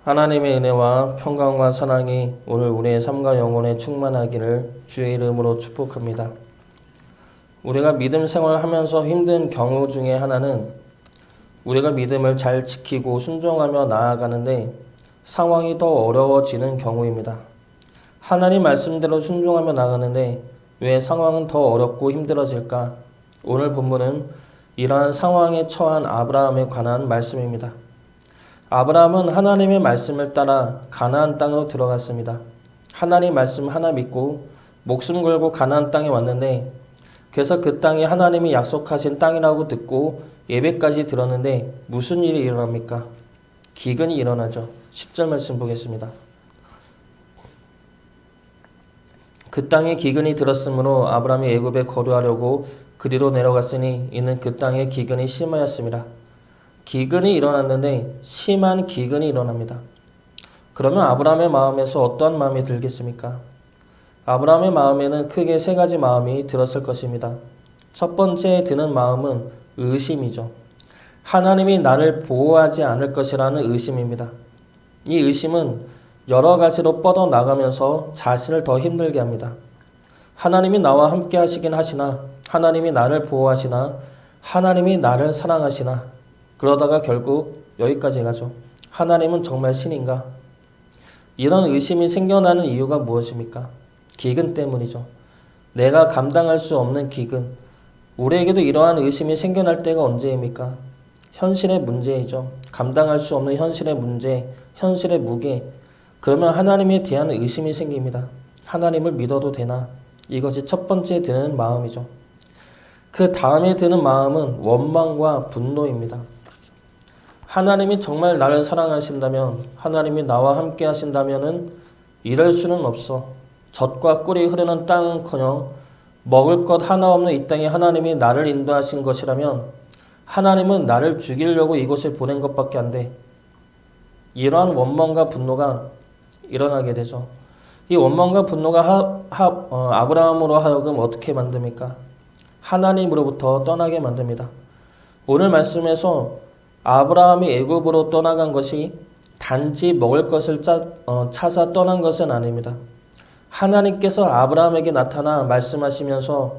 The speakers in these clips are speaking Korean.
하나님의 은혜와 평강과 사랑이 오늘 우리의 삶과 영혼에 충만하기를 주의 이름으로 축복합니다. 우리가 믿음 생활을 하면서 힘든 경우 중에 하나는 우리가 믿음을 잘 지키고 순종하며 나아가는데 상황이 더 어려워지는 경우입니다. 하나님 말씀대로 순종하며 나가는데 왜 상황은 더 어렵고 힘들어질까? 오늘 본문은 이러한 상황에 처한 아브라함에 관한 말씀입니다. 아브라함은 하나님의 말씀을 따라 가나안 땅으로 들어갔습니다. 하나님 말씀 하나 믿고 목숨 걸고 가나안 땅에 왔는데 그래서 그 땅이 하나님이 약속하신 땅이라고 듣고 예배까지 들었는데 무슨 일이 일어납니까? 기근이 일어나죠. 10절 말씀 보겠습니다. 그 땅에 기근이 들었으므로 아브라함이 애굽에 거류하려고 그리로 내려갔으니 이는 그 땅에 기근이 심하였습니다. 기근이 일어났는데 심한 기근이 일어납니다. 그러면 아브라함의 마음에서 어떠한 마음이 들겠습니까? 아브라함의 마음에는 크게 세 가지 마음이 들었을 것입니다. 첫 번째 드는 마음은 의심이죠. 하나님이 나를 보호하지 않을 것이라는 의심입니다. 이 의심은 여러 가지로 뻗어나가면서 자신을 더 힘들게 합니다. 하나님이 나와 함께 하시긴 하시나, 하나님이 나를 보호하시나, 하나님이 나를 사랑하시나, 그러다가 결국 여기까지 가죠. 하나님은 정말 신인가? 이런 의심이 생겨나는 이유가 무엇입니까? 기근 때문이죠. 내가 감당할 수 없는 기근. 우리에게도 이러한 의심이 생겨날 때가 언제입니까? 현실의 문제이죠. 감당할 수 없는 현실의 문제, 현실의 무게. 그러면 하나님에 대한 의심이 생깁니다. 하나님을 믿어도 되나? 이것이 첫 번째 드는 마음이죠. 그 다음에 드는 마음은 원망과 분노입니다. 하나님이 정말 나를 사랑하신다면, 하나님이 나와 함께 하신다면은 이럴 수는 없어. 젖과 꿀이 흐르는 땅은커녕 먹을 것 하나 없는 이 땅에 하나님이 나를 인도하신 것이라면 하나님은 나를 죽이려고 이곳에 보낸 것밖에 안 돼. 이러한 원망과 분노가 일어나게 되죠. 이 원망과 분노가 아브라함으로 하여금 어떻게 만듭니까? 하나님으로부터 떠나게 만듭니다. 오늘 말씀에서 아브라함이 애굽으로 떠나간 것이 단지 먹을 것을 찾아 떠난 것은 아닙니다. 하나님께서 아브라함에게 나타나 말씀하시면서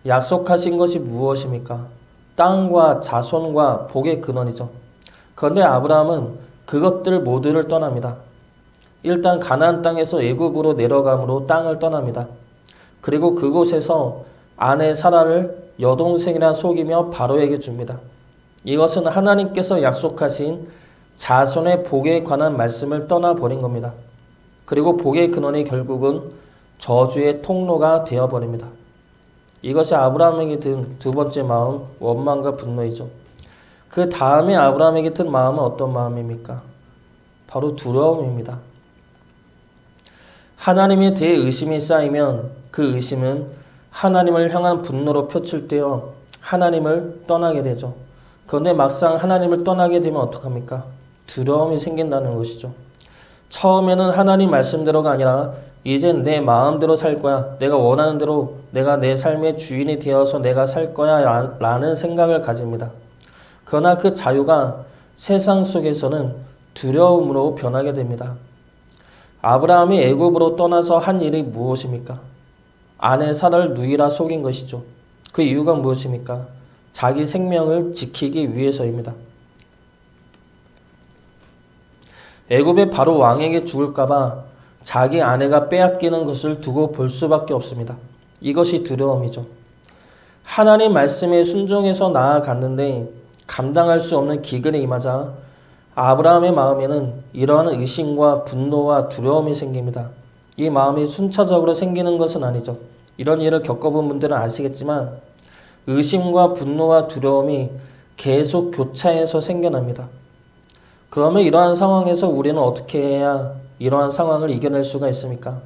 약속하신 것이 무엇입니까? 땅과 자손과 복의 근원이죠. 그런데 아브라함은 그것들 모두를 떠납니다. 일단 가나안 땅에서 애굽으로 내려감으로 땅을 떠납니다. 그리고 그곳에서 아내 사라를 여동생이라 속이며 바로에게 줍니다. 이것은 하나님께서 약속하신 자손의 복에 관한 말씀을 떠나버린 겁니다. 그리고 복의 근원이 결국은 저주의 통로가 되어버립니다. 이것이 아브라함에게 든 두 번째 마음, 원망과 분노이죠. 그 다음에 아브라함에게 든 마음은 어떤 마음입니까? 바로 두려움입니다. 하나님에 대해 의심이 쌓이면 그 의심은 하나님을 향한 분노로 표출되어 하나님을 떠나게 되죠. 그런데 막상 하나님을 떠나게 되면 어떡합니까? 두려움이 생긴다는 것이죠. 처음에는 하나님 말씀대로가 아니라 이젠 내 마음대로 살 거야. 내가 원하는 대로 내가 내 삶의 주인이 되어서 내가 살 거야 라는 생각을 가집니다. 그러나 그 자유가 세상 속에서는 두려움으로 변하게 됩니다. 아브라함이 애굽으로 떠나서 한 일이 무엇입니까? 아내 사라를 누이라 속인 것이죠. 그 이유가 무엇입니까? 자기 생명을 지키기 위해서입니다. 애굽의 바로 왕에게 죽을까봐 자기 아내가 빼앗기는 것을 두고 볼 수밖에 없습니다. 이것이 두려움이죠. 하나님 말씀에 순종해서 나아갔는데 감당할 수 없는 기근에 임하자 아브라함의 마음에는 이러한 의심과 분노와 두려움이 생깁니다. 이 마음이 순차적으로 생기는 것은 아니죠. 이런 일을 겪어본 분들은 아시겠지만 의심과 분노와 두려움이 계속 교차해서 생겨납니다. 그러면 이러한 상황에서 우리는 어떻게 해야 이러한 상황을 이겨낼 수가 있습니까?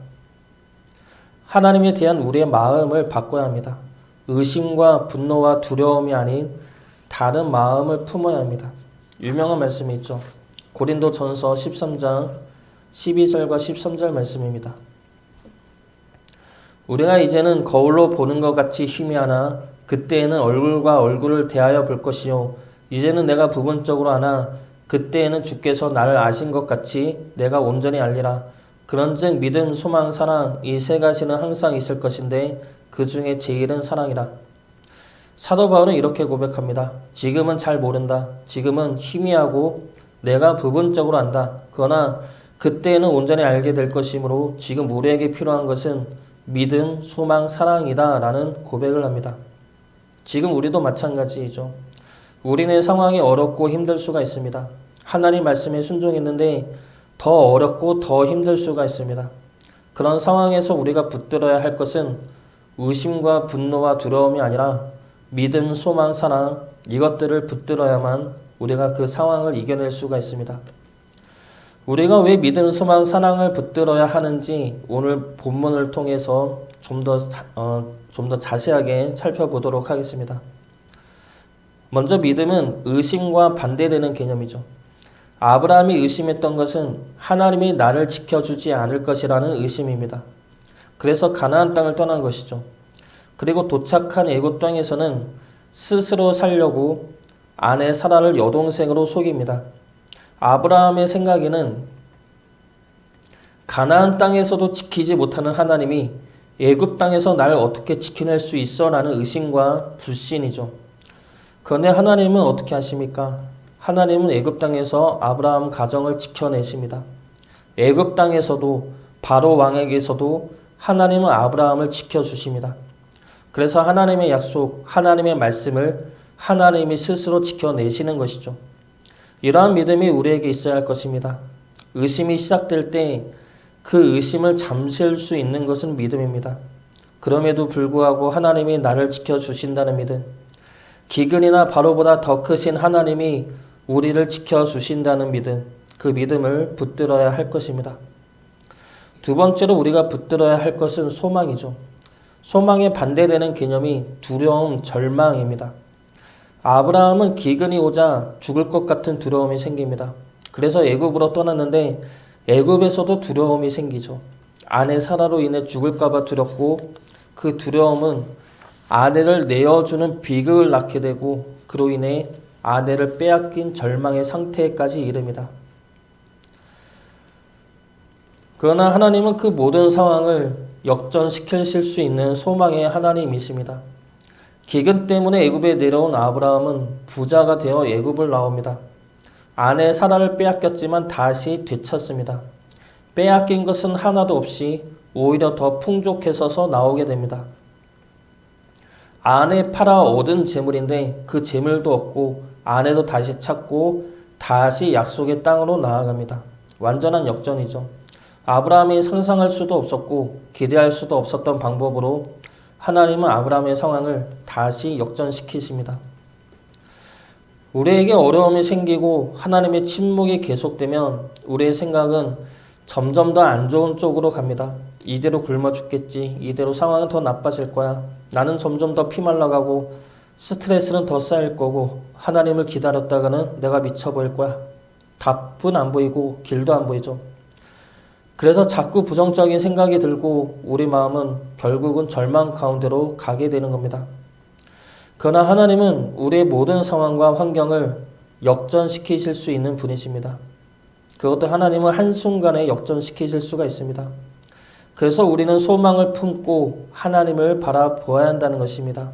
하나님에 대한 우리의 마음을 바꿔야 합니다. 의심과 분노와 두려움이 아닌 다른 마음을 품어야 합니다. 유명한 말씀이 있죠. 고린도전서 13장 12절과 13절 말씀입니다. 우리가 이제는 거울로 보는 것 같이 희미하나 그때에는 얼굴과 얼굴을 대하여 볼 것이요 이제는 내가 부분적으로 하나 그때에는 주께서 나를 아신 것 같이 내가 온전히 알리라. 그런즉 믿음, 소망, 사랑 이 세 가지는 항상 있을 것인데 그 중에 제일은 사랑이라. 사도 바울은 이렇게 고백합니다. 지금은 잘 모른다. 지금은 희미하고 내가 부분적으로 안다. 그러나 그때에는 온전히 알게 될 것이므로 지금 우리에게 필요한 것은 믿음, 소망, 사랑이다 라는 고백을 합니다. 지금 우리도 마찬가지이죠. 우리의 상황이 어렵고 힘들 수가 있습니다. 하나님 말씀에 순종했는데 더 어렵고 더 힘들 수가 있습니다. 그런 상황에서 우리가 붙들어야 할 것은 의심과 분노와 두려움이 아니라 믿음, 소망, 사랑 이것들을 붙들어야만 우리가 그 상황을 이겨낼 수가 있습니다. 우리가 왜 믿음, 소망, 사랑을 붙들어야 하는지 오늘 본문을 통해서 좀 더 자세하게 살펴보도록 하겠습니다. 먼저 믿음은 의심과 반대되는 개념이죠. 아브라함이 의심했던 것은 하나님이 나를 지켜주지 않을 것이라는 의심입니다. 그래서 가나안 땅을 떠난 것이죠. 그리고 도착한 애굽 땅에서는 스스로 살려고 아내 사라를 여동생으로 속입니다. 아브라함의 생각에는 가나안 땅에서도 지키지 못하는 하나님이 애굽 땅에서 날 어떻게 지켜낼 수 있어? 라는 의심과 불신이죠. 그런데 하나님은 어떻게 하십니까? 하나님은 애굽 땅에서 아브라함 가정을 지켜내십니다. 애굽 땅에서도 바로 왕에게서도 하나님은 아브라함을 지켜주십니다. 그래서 하나님의 약속, 하나님의 말씀을 하나님이 스스로 지켜내시는 것이죠. 이러한 믿음이 우리에게 있어야 할 것입니다. 의심이 시작될 때 그 의심을 잠실 수 있는 것은 믿음입니다. 그럼에도 불구하고 하나님이 나를 지켜주신다는 믿음, 기근이나 바로보다 더 크신 하나님이 우리를 지켜주신다는 믿음, 그 믿음을 붙들어야 할 것입니다. 두 번째로 우리가 붙들어야 할 것은 소망이죠. 소망에 반대되는 개념이 두려움, 절망입니다. 아브라함은 기근이 오자 죽을 것 같은 두려움이 생깁니다. 그래서 애굽으로 떠났는데 애굽에서도 두려움이 생기죠. 아내 사라로 인해 죽을까 봐 두렵고 그 두려움은 아내를 내어주는 비극을 낳게 되고 그로 인해 아내를 빼앗긴 절망의 상태까지 이릅니다. 그러나 하나님은 그 모든 상황을 역전시키실 수 있는 소망의 하나님이십니다. 기근 때문에 애굽에 내려온 아브라함은 부자가 되어 애굽을 나옵니다. 아내 사라를 빼앗겼지만 다시 되찾습니다. 빼앗긴 것은 하나도 없이 오히려 더 풍족해서서 나오게 됩니다. 아내 팔아 얻은 재물인데 그 재물도 얻고 아내도 다시 찾고 다시 약속의 땅으로 나아갑니다. 완전한 역전이죠. 아브라함이 상상할 수도 없었고 기대할 수도 없었던 방법으로 하나님은 아브라함의 상황을 다시 역전시키십니다. 우리에게 어려움이 생기고 하나님의 침묵이 계속되면 우리의 생각은 점점 더 안 좋은 쪽으로 갑니다. 이대로 굶어 죽겠지. 이대로 상황은 더 나빠질 거야. 나는 점점 더 피말라가고 스트레스는 더 쌓일 거고 하나님을 기다렸다가는 내가 미쳐버릴 거야. 답은 안 보이고 길도 안 보이죠. 그래서 자꾸 부정적인 생각이 들고 우리 마음은 결국은 절망 가운데로 가게 되는 겁니다. 그러나 하나님은 우리의 모든 상황과 환경을 역전시키실 수 있는 분이십니다. 그것도 하나님은 한순간에 역전시키실 수가 있습니다. 그래서 우리는 소망을 품고 하나님을 바라보아야 한다는 것입니다.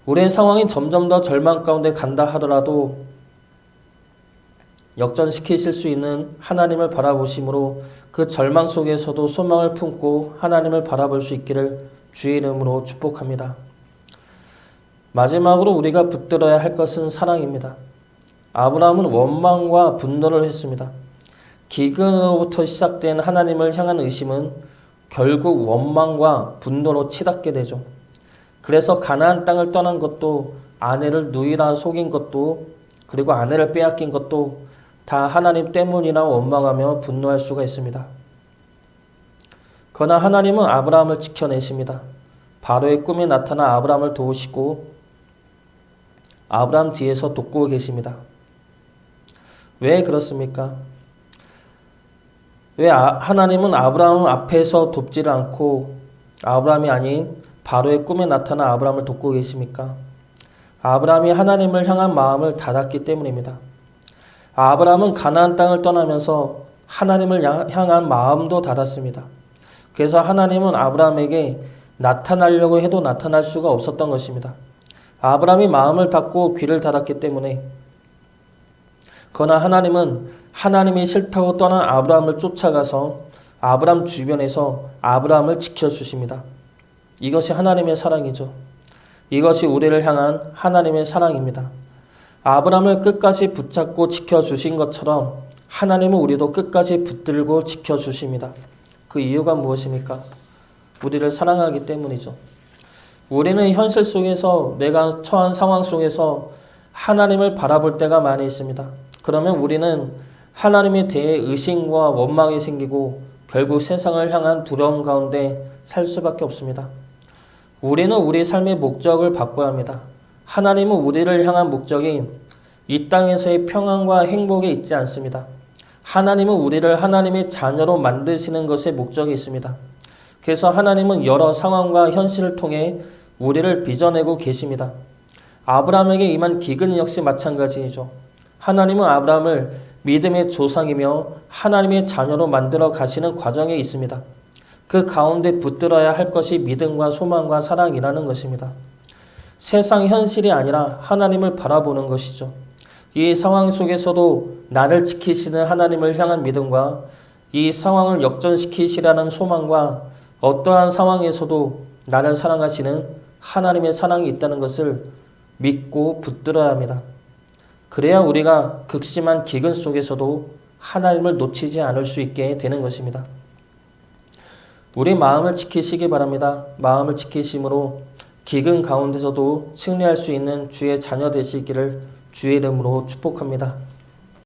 우리의 상황이 점점 더 절망 가운데 간다 하더라도 역전시키실 수 있는 하나님을 바라보심으로 그 절망 속에서도 소망을 품고 하나님을 바라볼 수 있기를 주의 이름으로 축복합니다. 마지막으로 우리가 붙들어야 할 것은 사랑입니다. 아브라함은 원망과 분노를 했습니다. 기근으로부터 시작된 하나님을 향한 의심은 결국 원망과 분노로 치닫게 되죠. 그래서 가나안 땅을 떠난 것도 아내를 누이라 속인 것도 그리고 아내를 빼앗긴 것도 다 하나님 때문이라 원망하며 분노할 수가 있습니다. 그러나 하나님은 아브라함을 지켜내십니다. 바로의 꿈에 나타나 아브라함을 도우시고 아브라함 뒤에서 돕고 계십니다. 왜 그렇습니까? 왜 하나님은 아브라함 앞에서 돕지를 않고 아브라함이 아닌 바로의 꿈에 나타나 아브라함을 돕고 계십니까? 아브라함이 하나님을 향한 마음을 닫았기 때문입니다. 아브라함은 가나안 땅을 떠나면서 하나님을 향한 마음도 닫았습니다. 그래서 하나님은 아브라함에게 나타나려고 해도 나타날 수가 없었던 것입니다. 아브라함이 마음을 닫고 귀를 닫았기 때문에. 그러나 하나님은 하나님이 싫다고 떠난 아브라함을 쫓아가서 아브라함 주변에서 아브라함을 지켜주십니다. 이것이 하나님의 사랑이죠. 이것이 우리를 향한 하나님의 사랑입니다. 아브라함을 끝까지 붙잡고 지켜주신 것처럼 하나님은 우리도 끝까지 붙들고 지켜주십니다. 그 이유가 무엇입니까? 우리를 사랑하기 때문이죠. 우리는 현실 속에서 내가 처한 상황 속에서 하나님을 바라볼 때가 많이 있습니다. 그러면 우리는 하나님에 대해 의심과 원망이 생기고 결국 세상을 향한 두려움 가운데 살 수밖에 없습니다. 우리는 우리 삶의 목적을 바꿔야 합니다. 하나님은 우리를 향한 목적이 이 땅에서의 평안과 행복에 있지 않습니다. 하나님은 우리를 하나님의 자녀로 만드시는 것에 목적이 있습니다. 그래서 하나님은 여러 상황과 현실을 통해 우리를 빚어내고 계십니다. 아브라함에게 임한 기근 역시 마찬가지이죠. 하나님은 아브라함을 믿음의 조상이며 하나님의 자녀로 만들어 가시는 과정에 있습니다. 그 가운데 붙들어야 할 것이 믿음과 소망과 사랑이라는 것입니다. 세상 현실이 아니라 하나님을 바라보는 것이죠. 이 상황 속에서도 나를 지키시는 하나님을 향한 믿음과 이 상황을 역전시키시라는 소망과 어떠한 상황에서도 나를 사랑하시는 하나님의 사랑이 있다는 것을 믿고 붙들어야 합니다. 그래야 우리가 극심한 기근 속에서도 하나님을 놓치지 않을 수 있게 되는 것입니다. 우리 마음을 지키시기 바랍니다. 마음을 지키심으로 기근 가운데서도 승리할 수 있는 주의 자녀 되시기를 주의 이름으로 축복합니다.